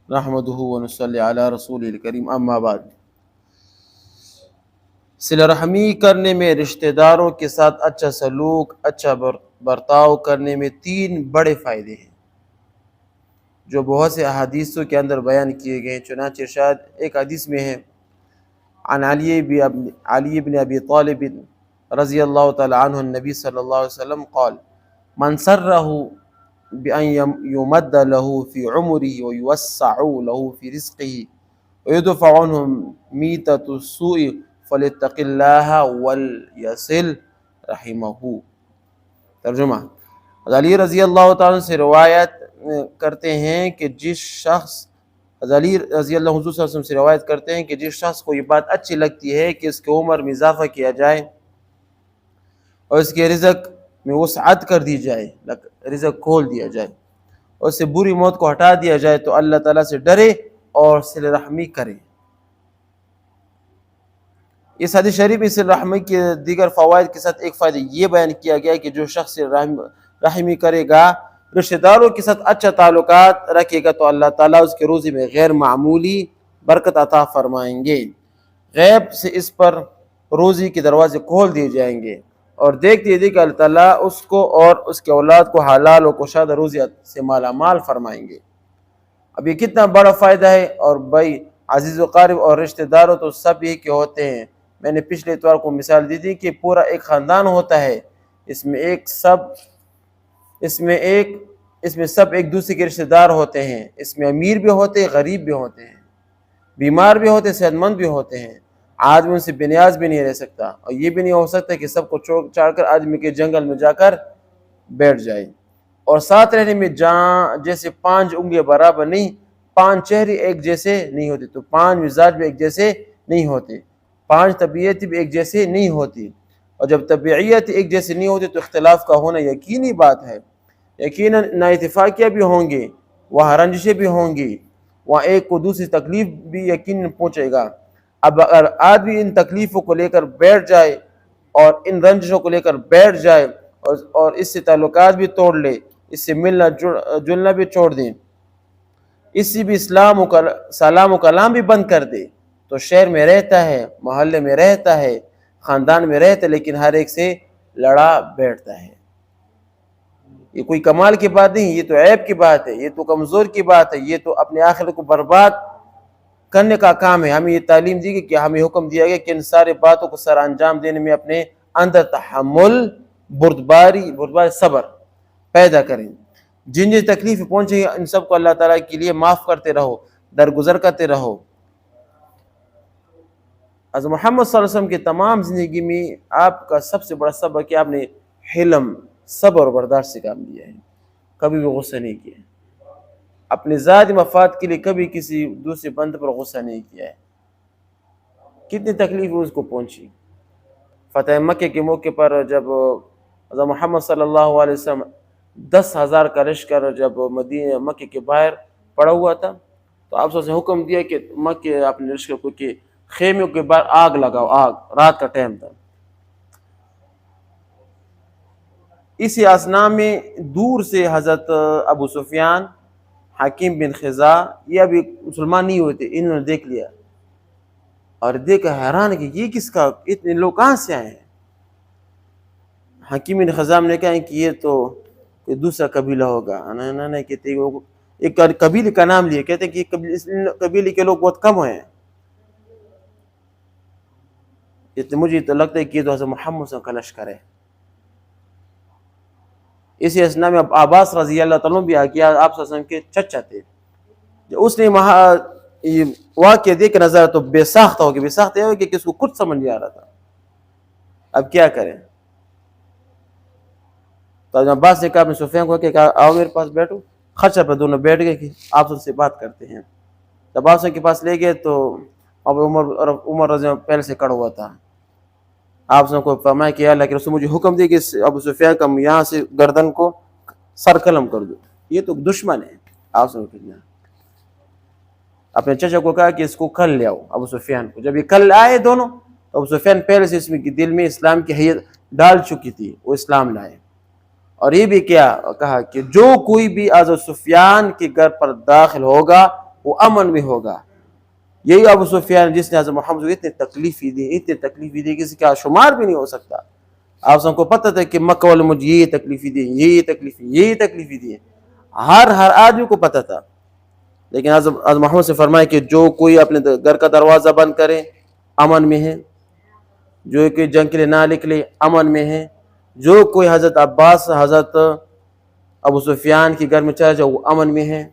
نحمدہ ونصلی علی رسول الکریم اما بعد۔ صلہ رحمی کرنے میں، رشتہ داروں کے ساتھ اچھا سلوک، اچھا برتاؤ کرنے میں 3 بڑے فائدے ہیں جو بہت سے احادیثوں کے اندر بیان کیے گئے ہیں۔ چنانچہ ارشاد ایک حدیث میں ہے، عن علی بن ابی طالب رضی اللہ تعالی عنہ النبی صلی اللہ علیہ وسلم قال من سرہ بأن يمد له في عمره ويوسع له في رزقه ويدفع عنه ميتة السوء فليتق الله وليصل رحمه۔ ترجمہ: علی رضی اللہ تعالیٰ سے روایت کرتے ہیں کہ جس شخص علی رضی اللہ حضور صلی اللہ علیہ وسلم سے روایت کرتے ہیں کہ جس شخص کو یہ بات اچھی لگتی ہے کہ اس کی عمر میں اضافہ کیا جائے اور اس کے رزق میں وسعت کر دی جائے، رزق کھول دیا جائے اور اس سے بری موت کو ہٹا دیا جائے، تو اللہ تعالیٰ سے ڈرے اور صلہ رحمی کرے۔ اس حدیث شریف میں صلہ رحمی کے دیگر فوائد کے ساتھ ایک فائدہ یہ بیان کیا گیا ہے کہ جو شخص صلہ رحمی کرے گا، رشتہ داروں کے ساتھ اچھا تعلقات رکھے گا، تو اللہ تعالیٰ اس کے روزی میں غیر معمولی برکت عطا فرمائیں گے۔ غیب سے اس پر روزی کے دروازے کھول دیے جائیں گے اور دیکھتے دیکھتے اللہ تعالیٰ اس کو اور اس کے اولاد کو حلال و کشادہ روزی سے مالا مال فرمائیں گے۔ اب یہ کتنا بڑا فائدہ ہے، اور بھائی عزیز و قارب اور رشتہ داروں تو سب ہی کے ہوتے ہیں۔ میں نے پچھلے اتوار کو مثال دی تھی کہ پورا ایک خاندان ہوتا ہے، اس میں سب ایک دوسرے کے رشتہ دار ہوتے ہیں، اس میں امیر بھی ہوتے ہیں، غریب بھی ہوتے ہیں، بیمار بھی ہوتے ہیں، صحت مند بھی ہوتے ہیں۔ آدمی ان سے بے نیاز بھی نہیں رہ سکتا، اور یہ بھی نہیں ہو سکتا کہ سب کو چھوڑ کر آدمی کے جنگل میں جا کر بیٹھ جائے۔ اور ساتھ رہنے میں جیسے 5 انگلیاں برابر نہیں، 5 چہرے ایک جیسے نہیں ہوتے، تو 5 مزاج بھی ایک جیسے نہیں ہوتے، 5 طبیعت بھی ایک جیسے نہیں ہوتی، اور جب طبیعت ایک جیسے نہیں ہوتی تو اختلاف کا ہونا یقینی بات ہے۔ یقیناً نا اتفاقیاں بھی ہوں گی، وہاں رنجشیں بھی ہوں گی، وہاں ایک کو دوسری تکلیف بھی یقیناً پہنچے گا۔ اب اگر آدمی ان تکلیفوں کو لے کر بیٹھ جائے اور ان رنجشوں کو لے کر بیٹھ جائے اور اس سے تعلقات بھی توڑ لے، اس سے ملنا جلنا بھی چھوڑ دیں، اس سے بھی سلام و کلام بھی بند کر دے، تو شہر میں رہتا ہے، محلے میں رہتا ہے، خاندان میں رہتا ہے، لیکن ہر ایک سے لڑا بیٹھتا ہے۔ یہ کوئی کمال کی بات نہیں، یہ تو عیب کی بات ہے، یہ تو کمزور کی بات ہے، یہ تو اپنے آخرت کو برباد کرنے کا کام ہے۔ ہمیں یہ تعلیم دی گئی کہ ہمیں حکم دیا گیا کہ ان سارے باتوں کو سر انجام دینے میں اپنے اندر تحمل، بردباری صبر پیدا کریں۔ جن تکلیف پہنچے گی ان سب کو اللہ تعالیٰ کے لیے معاف کرتے رہو، درگزر کرتے رہو۔ حضرت محمد صلی اللہ علیہ وسلم کی تمام زندگی میں آپ کا سب سے بڑا سبق کہ آپ نے حلم، صبر اور برداشت سے کام لیا ہے، کبھی بھی غصہ نہیں کیا ہے، اپنے ذاتی مفاد کے لیے کبھی کسی دوسرے بندے پر غصہ نہیں کیا ہے۔ کتنی تکلیف اس کو پہنچی۔ فتح مکہ کے موقع پر جب حضرت محمد صلی اللہ علیہ وسلم 10,000 کا لشکر جب مکہ کے باہر پڑا ہوا تھا، تو آپ نے حکم دیا کہ مکہ اپنے لشکر کو کہ خیموں کے باہر آگ لگاؤ، آگ، رات کا ٹائم تھا۔ اسی اثناء میں دور سے حضرت ابو سفیان، حکیم بن خزاع، یہ ابھی مسلمان نہیں ہوئے تھے، انہوں نے دیکھ لیا اور دیکھ حیران کہ یہ کس کا، اتنے لوگ کہاں سے آئے ہیں؟ حکیم بن خزاع نے کہا کہ یہ تو کوئی دوسرا قبیلہ ہوگا۔ انہوں کہتے ہیں ایک قبیلے کا نام لیا، کہتے ہیں کہ اس قبیلے کے لوگ بہت کم ہیں، مجھے تو لگتا ہے کہ یہ تو حضرت محمد صلی اللہ علیہ وسلم کا لشکر ہے۔ اسی اثناء میں عباس رضی اللہ تعالیٰ بھی آ گیا، آپ صلی اللہ علیہ وسلم کے چچا تھے، اس نے واقعہ دیکھ نظر تو بے ساختہ ہو گیا۔ بے ساختہ یہ ہو کہ اس کو کچھ سمجھ نہیں آ رہا تھا، اب کیا کریں؟ تو عباس نے کہا اپنے سفیان کو کہ آؤ میرے پاس بیٹھو، خچر پہ دونوں بیٹھ گئے کہ آپ سے بات کرتے ہیں۔ جب عباس کے پاس لے گئے تو اب عمر رضی اللہ پہلے سے کڑا ہوا تھا۔ آپ کو فرمایا کہ اللہ کے رسول مجھے حکم دے کہ ابو سفیان کا یہاں سے گردن کو سر قلم کر دو، یہ تو دشمن ہے۔ آپ سے اپنے چچا کو کہا کہ اس کو کل لے آؤ، ابو سفیان کو۔ جب یہ کل آئے دونوں، تو ابو سفیان پہلے سے اس میں دل میں اسلام کی حیت ڈال چکی تھی، وہ اسلام لائے، اور یہ بھی کیا کہا کہ جو کوئی بھی ابو سفیان کے گھر پر داخل ہوگا وہ امن میں ہوگا. یہی ابو سفیان جس نے حضرت محمد کو اتنی تکلیفی دی کسی کا شمار بھی نہیں ہو سکتا. آپ سب کو پتہ تھا کہ مکہ والے مجھے یہ تکلیفی دی، یہ تکلیفی دی، ہر آدمی کو پتہ تھا. لیکن حضرت محمد سے فرمایا کہ جو کوئی اپنے گھر کا دروازہ بند کرے امن میں ہے، جو کوئی جنگ کے لیے نہ نکلے امن میں ہے، جو کوئی حضرت عباس حضرت ابو سفیان کے گھر میں چلا جائے وہ امن میں ہے.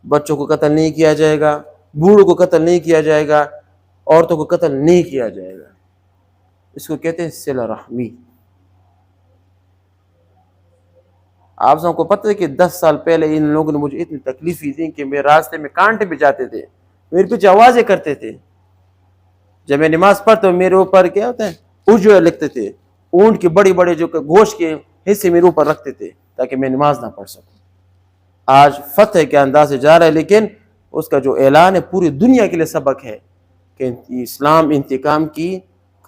بچوں کو قتل نہیں کیا جائے گا، بوڑھوں کو قتل نہیں کیا جائے گا، عورتوں کو قتل نہیں کیا جائے گا. اس کو کہتے ہیں صلہ رحمی. آپ سب کو پتہ ہے کہ 10 سال پہلے ان لوگوں نے مجھے اتنی تکلیفی دی کہ میرے راستے میں کانٹے پہ جاتے تھے، میرے پیچھے آوازیں کرتے تھے. جب میں نماز پڑھتا ہوں میرے اوپر کیا ہوتا ہے اجوے لکھتے تھے، اونٹ کے بڑے بڑے جو گوشت کے حصے میرے اوپر رکھتے تھے تاکہ میں نماز نہ پڑھ سکوں. آج فتح کے انداز سے جا رہا ہے، لیکن اس کا جو اعلان ہے پوری دنیا کے لیے سبق ہے کہ اسلام انتقام کی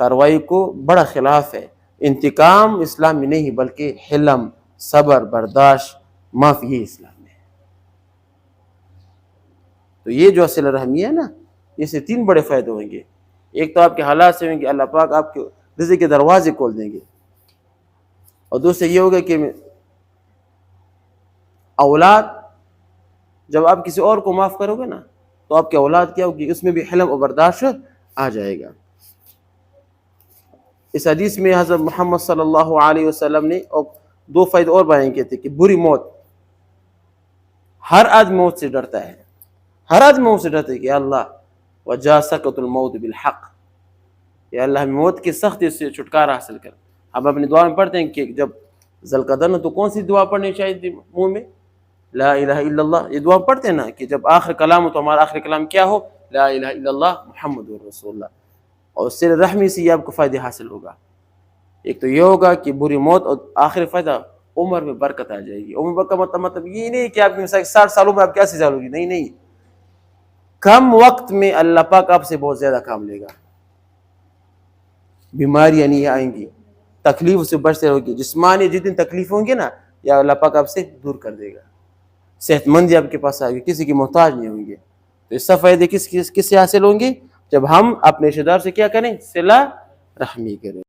کارروائی کو بڑا خلاف ہے. انتقام اسلام میں نہیں بلکہ حلم، صبر، برداشت، معافی یہ اسلام میں ہے. تو یہ جو صلہ رحمی ہے نا، اس سے 3 بڑے فائدے ہوں گے. ایک تو آپ کے حالات سے ہوں گے، اللہ پاک آپ کے رزق کے دروازے کھول دیں گے. اور دوسرے یہ ہوگا کہ اولاد، جب آپ کسی اور کو معاف کرو گے نا تو آپ کی اولاد کیا ہوگی، اس میں بھی حلم و برداشت آ جائے گا. اس حدیث میں حضرت محمد صلی اللہ علیہ وسلم نے 2 فائدے اور بیان کیے تھے کہ بری موت، ہر آدمی موت سے ڈرتا ہے، ہر آدمی موت سے ڈرتا ہے کہ یا اللہ وجا سکت الموت بالحق، یا اللہ ہمیں موت کی سختی سے چھٹکارا حاصل کر. ہم اپنی دعا میں پڑھتے ہیں کہ جب ذوالقدر نہ تو کون سی دعا پڑھنی چاہیے تھی منہ میں؟ لا الہ الا اللہ. یہ دعا پڑھتے ہیں نا کہ جب آخر کلام ہو تو ہمارا آخر کلام کیا ہو؟ لا الہ الا اللہ محمد رسول اللہ. اور صلہ رحمی سے یہ آپ کو فائدے حاصل ہوگا. ایک تو یہ ہوگا کہ بری موت، اور آخر فائدہ عمر میں برکت آ جائے گی. عمر برکت مطلب یہ نہیں کہ آپ 60 سالوں میں آپ کیا سزا ہوگی، نہیں، کم وقت میں اللہ پاک آپ سے بہت زیادہ کام لے گا. بیماریاں نہیں آئیں گی، تکلیف سے بچتے رہو گی. جسمانی جتنی تکلیف ہوں گی نا یا اللہ پاک آپ سے دور کر دے گا. صحت مندی آپ کے پاس آئے گی، کسی کی محتاج نہیں ہوں گے. تو اس سے فائدے کس سے حاصل ہوں گے؟ جب ہم اپنے رشتہ دار سے کیا کریں؟ صلہ رحمی کریں.